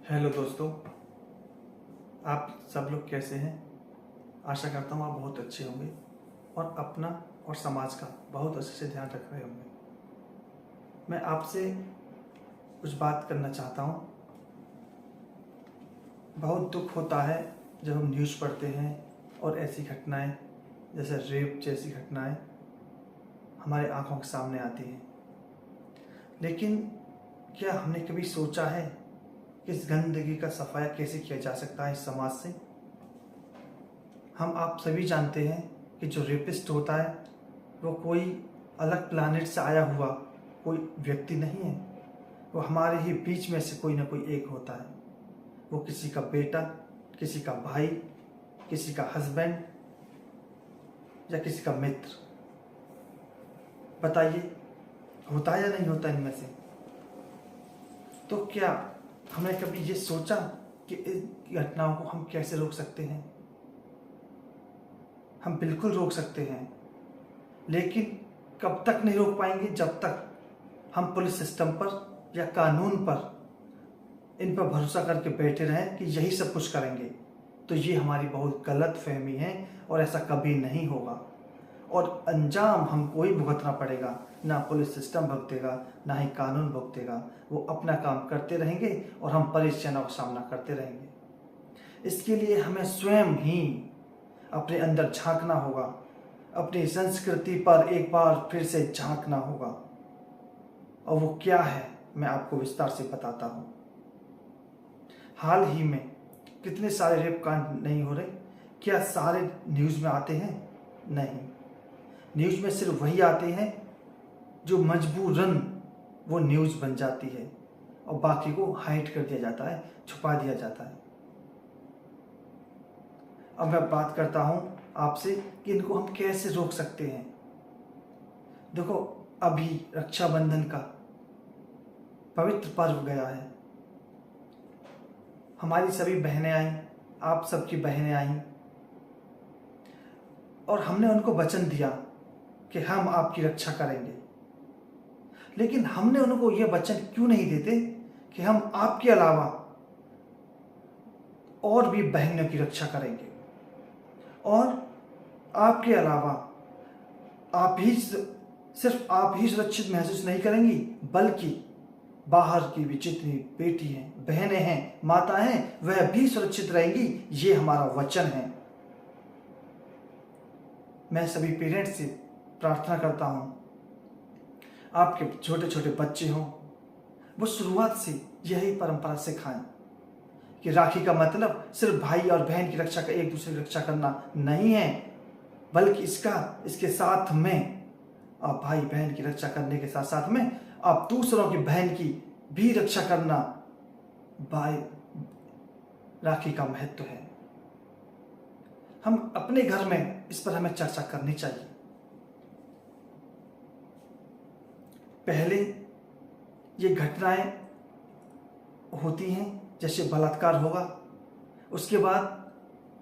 Hello दोस्तों, आप सब लोग कैसे हैं। आशा करता हूँ आप बहुत अच्छे होंगे और अपना और समाज का बहुत अच्छे से ध्यान रख रहे होंगे। मैं आपसे कुछ बात करना चाहता हूँ। बहुत दुख होता है जब हम न्यूज़ पढ़ते हैं और ऐसी घटनाएं जैसे रेप जैसी घटनाएं हमारे आंखों के सामने आती हैं। लेकिन क्या हमने कभी सोचा है कि इस गंदगी का सफाया कैसे किया जा सकता है इस समाज से। हम आप सभी जानते हैं कि जो रेपिस्ट होता है वो कोई अलग प्लानिट से आया हुआ कोई व्यक्ति नहीं है। वो हमारे ही बीच में से कोई ना कोई एक होता है। वो किसी का बेटा, किसी का भाई, किसी का हस्बैंड या किसी का मित्र। बताइए, होता है या नहीं होता इनमें से। तो क्या हमने कभी ये सोचा कि इन घटनाओं को हम कैसे रोक सकते हैं। हम बिल्कुल रोक सकते हैं, लेकिन कब तक नहीं रोक पाएंगे जब तक हम पुलिस सिस्टम पर या कानून पर इन पर भरोसा करके बैठे रहें कि यही सब कुछ करेंगे। तो ये हमारी बहुत गलत फहमी है और ऐसा कभी नहीं होगा और अंजाम हमको ही भुगतना पड़ेगा। ना पुलिस सिस्टम भुगतेगा, ना ही कानून भुगतेगा। वो अपना काम करते रहेंगे और हम परेशानियों का सामना करते रहेंगे। इसके लिए हमें स्वयं ही अपने अंदर झांकना होगा, अपनी संस्कृति पर एक बार फिर से झांकना होगा। और वो क्या है मैं आपको विस्तार से बताता हूँ। हाल ही में कितने सारे रेप कांड नहीं हो रहे। क्या सारे न्यूज़ में आते हैं? नहीं, न्यूज़ में सिर्फ वही आते हैं जो मजबूरन वो न्यूज़ बन जाती है और बाकी को हाइड कर दिया जाता है, छुपा दिया जाता है। अब मैं बात करता हूँ आपसे कि इनको हम कैसे रोक सकते हैं। देखो, अभी रक्षाबंधन का पवित्र पर्व गया है। हमारी सभी बहनें आईं, आप सबकी बहनें आईं और हमने उनको वचन दिया कि हम आपकी रक्षा करेंगे। लेकिन हमने उनको यह वचन क्यों नहीं देते कि हम आपके अलावा और भी बहनों की रक्षा करेंगे और आपके अलावा सिर्फ आप ही सुरक्षित महसूस नहीं करेंगी, बल्कि बाहर की भी जितनी बेटी हैं, बहनें हैं, माता हैं, वह भी सुरक्षित रहेंगी। ये हमारा वचन है। मैं सभी पेरेंट्स से प्रार्थना करता हूँ, आपके छोटे छोटे बच्चे हों, वो शुरुआत से यही परंपरा सिखाएं कि राखी का मतलब सिर्फ भाई और बहन की रक्षा, एक दूसरे की रक्षा करना नहीं है, बल्कि इसके साथ में आप भाई बहन की रक्षा करने के साथ साथ में आप दूसरों की बहन की भी रक्षा करना भाई राखी का महत्व है। हम अपने घर में इस पर हमें चर्चा करनी चाहिए। पहले ये घटनाएं होती हैं, जैसे बलात्कार होगा, उसके बाद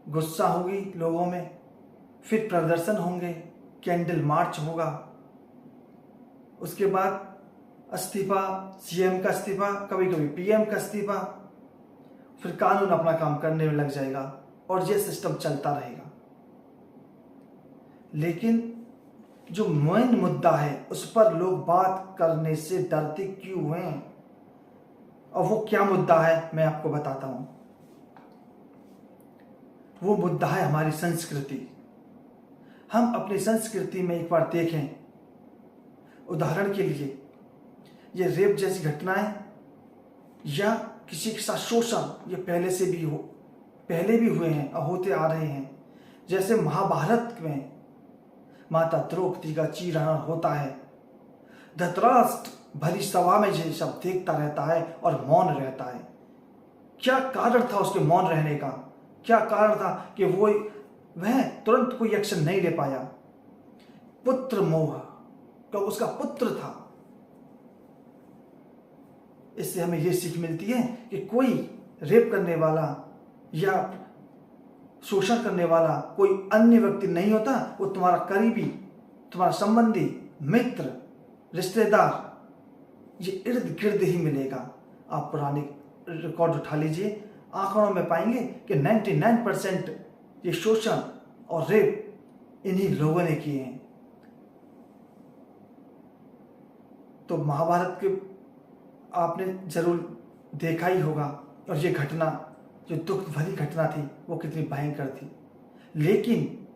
गुस्सा होगी लोगों में, फिर प्रदर्शन होंगे, कैंडल मार्च होगा, उसके बाद इस्तीफा, सीएम का इस्तीफा, कभी कभी पीएम का इस्तीफा, फिर कानून अपना काम करने में लग जाएगा और ये सिस्टम चलता रहेगा। लेकिन जो मेन मुद्दा है उस पर लोग बात करने से डरते क्यों हैं, और वो क्या मुद्दा है मैं आपको बताता हूं। वो मुद्दा है हमारी संस्कृति। हम अपनी संस्कृति में एक बार देखें, उदाहरण के लिए ये रेप जैसी घटनाएं या किसी के साथ शोषण, ये पहले भी हुए हैं और होते आ रहे हैं। जैसे महाभारत में माता द्रौपदी का चीरहरण होता है, धृतराष्ट्र भरी सभा में ये सब देखता रहता है और मौन रहता है। क्या कारण था उसके मौन रहने का? क्या कारण था कि वह तुरंत कोई एक्शन नहीं ले पाया? पुत्र मोह, तो उसका पुत्र था। इससे हमें यह सीख मिलती है कि कोई रेप करने वाला या शोषण करने वाला कोई अन्य व्यक्ति नहीं होता, वो तुम्हारा करीबी, तुम्हारा संबंधी, मित्र, रिश्तेदार, ये इर्द गिर्द ही मिलेगा। आप पुराने रिकॉर्ड उठा लीजिए, आंकड़ों में पाएंगे कि 99% ये शोषण और रेप इन्हीं लोगों ने किए हैं। तो महाभारत के आपने जरूर देखा ही होगा, और ये घटना जो दुख भरी घटना थी वो कितनी भयंकर थी। लेकिन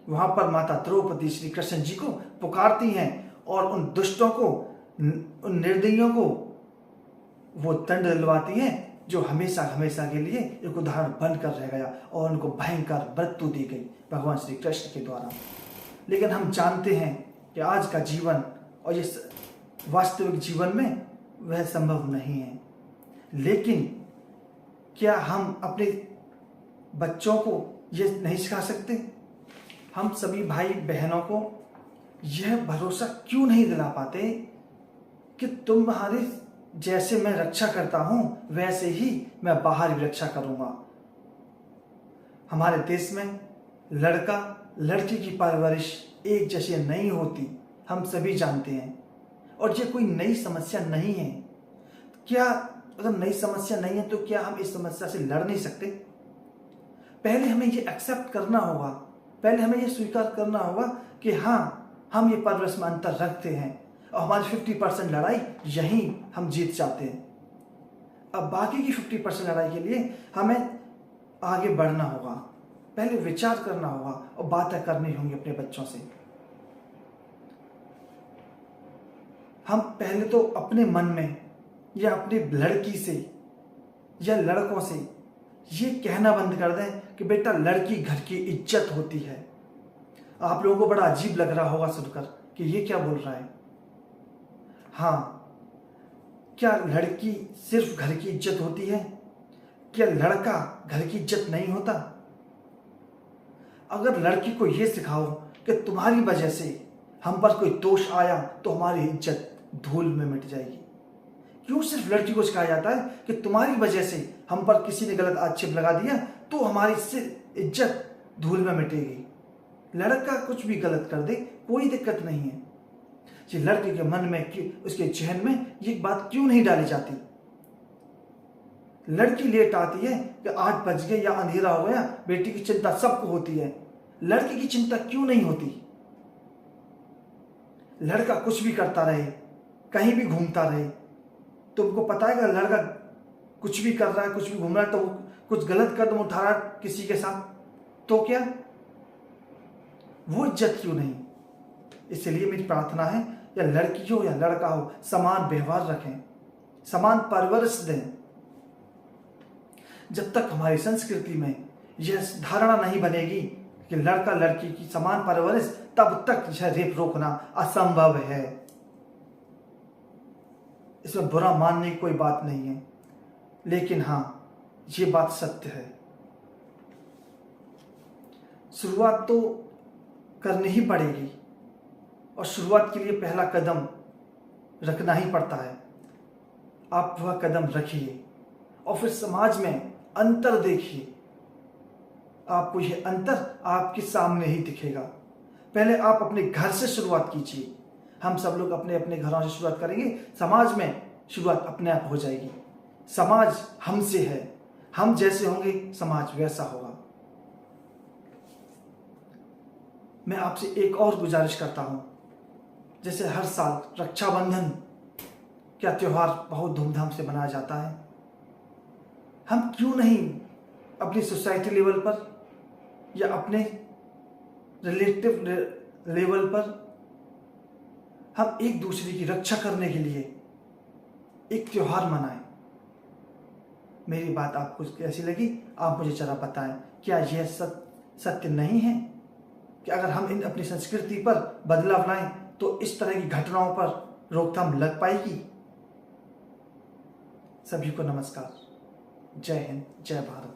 वहां पर माता द्रौपदी श्री कृष्ण जी को पुकारती हैं और उन दुष्टों को, उन निर्दयियों को वो दंड दिलवाती हैं, जो हमेशा हमेशा के लिए एक उदाहरण बनकर रह गया और उनको भयंकर मृत्यु दी गई भगवान श्री कृष्ण के द्वारा। लेकिन हम जानते हैं कि आज का जीवन और ये वास्तविक जीवन में वह संभव नहीं है। लेकिन क्या हम अपने बच्चों को ये नहीं सिखा सकते? हम सभी भाई बहनों को यह भरोसा क्यों नहीं दिला पाते कि तुम्हारे जैसे मैं रक्षा करता हूं वैसे ही मैं बाहर भी रक्षा करूंगा। हमारे देश में लड़का लड़की की परवरिश एक जैसी नहीं होती, हम सभी जानते हैं, और ये कोई नई समस्या नहीं है। क्या अगर नई समस्या नहीं है तो क्या हम इस समस्या से लड़ नहीं सकते? पहले हमें ये एक्सेप्ट करना होगा, पहले हमें ये स्वीकार करना होगा कि हाँ, हम ये परवरिश में अंतर रखते हैं और हमारी 50% लड़ाई यहीं हम जीत जाते हैं। अब बाकी की 50% लड़ाई के लिए हमें आगे बढ़ना होगा, पहले विचार करना होगा और बातें करनी होंगी अपने बच्चों से। हम पहले तो अपने मन में या अपनी लड़की से या लड़कों से ये कहना बंद कर दें कि बेटा लड़की घर की इज्जत होती है। आप लोगों को बड़ा अजीब लग रहा होगा सुनकर कि ये क्या बोल रहा है। हाँ, क्या लड़की सिर्फ घर की इज्जत होती है? क्या लड़का घर की इज्जत नहीं होता? अगर लड़की को ये सिखाओ कि तुम्हारी वजह से हम पर कोई दोष आया तो हमारी इज्जत धूल में मिट जाएगी। क्यों सिर्फ लड़की को सिखाया जाता है कि तुम्हारी वजह से हम पर किसी ने गलत आक्षेप लगा दिया तो हमारी इज्जत धूल में मिटेगी। लड़का कुछ भी गलत कर दे कोई दिक्कत नहीं है। जी, लड़के के मन में, उसके जहन में ये बात क्यों नहीं डाली जाती? लड़की लेट आती है कि 8 बज गए या अंधेरा हो गया, बेटी की चिंता सबको होती है, लड़की की चिंता क्यों नहीं होती? लड़का कुछ भी करता रहे, कहीं भी घूमता रहे, तुमको पता है कि लड़का कुछ भी कर रहा है, कुछ भी घूम रहा है, तो कुछ गलत कदम उठा रहा है किसी के साथ, तो क्या वो इज्जत क्यों नहीं? इसलिए मेरी प्रार्थना है, या लड़की हो या लड़का हो, समान व्यवहार रखें, समान परवरिश दें। जब तक हमारी संस्कृति में यह धारणा नहीं बनेगी कि लड़का लड़की की समान परवरिश, तब तक यह रेप रोकना असंभव है। इसमें बुरा मानने की कोई बात नहीं है, लेकिन हाँ, ये बात सत्य है। शुरुआत तो करनी ही पड़ेगी, और शुरुआत के लिए पहला कदम रखना ही पड़ता है। आप वह कदम रखिए और फिर समाज में अंतर देखिए। आपको यह अंतर आपके सामने ही दिखेगा। पहले आप अपने घर से शुरुआत कीजिए। हम सब लोग अपने अपने घरों से शुरुआत करेंगे, समाज में शुरुआत अपने आप हो जाएगी। समाज हमसे है, हम जैसे होंगे समाज वैसा होगा। मैं आपसे एक और गुजारिश करता हूं, जैसे हर साल रक्षाबंधन का त्योहार बहुत धूमधाम से मनाया जाता है, हम क्यों नहीं अपनी सोसाइटी लेवल पर या अपने रिलेटिव लेवल पर हम एक दूसरे की रक्षा करने के लिए एक त्योहार मनाएं। मेरी बात आपको कैसी लगी, आप मुझे जरा बताएं। क्या यह सत्य नहीं है कि अगर हम अपनी संस्कृति पर बदलाव लाएं तो इस तरह की घटनाओं पर रोकथाम लग पाएगी? सभी को नमस्कार। जय हिंद, जय भारत।